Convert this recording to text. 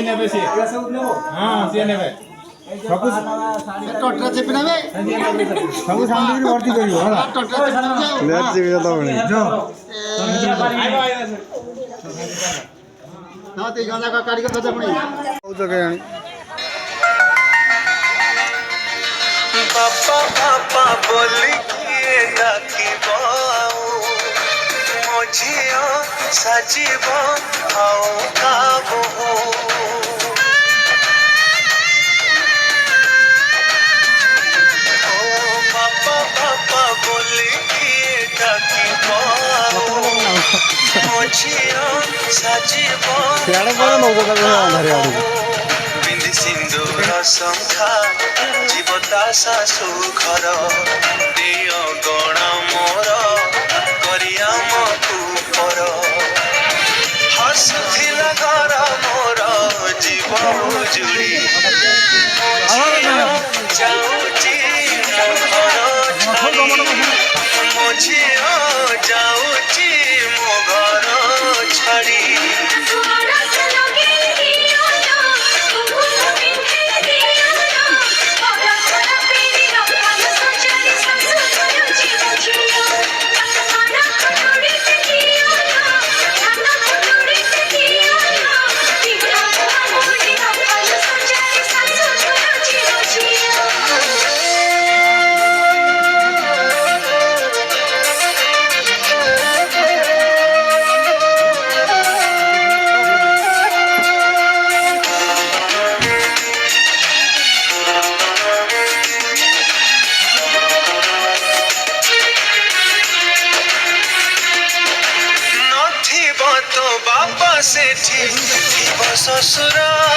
नेबे से हां से नेबे सबु टोटरा चेपि नेबे सबु सामग्री भर्ती करियो होला टोटरा चेपि जाऊ लेट चेपि जाता बने जो ना ते गांजा का काडी का पणी आउ जगह आनी पापा पापा बोली किए डाकिब मो झियो साजिब आउ का बहु ओ पापा पापा बोली किए डाकिब मो झियो साजिब सियाड़े पर लोगों का अंधारे आड़ू बिंदी सिंदूर संखा जीवता शाशु घर दिय गण मोर करिया मकुपर हसुथिला घर मोर जीव उजुड़ी जाऊची घर छाड़ी मो झियो जाऊची मो घर छाड़ी तो बापा सेठी ससुरा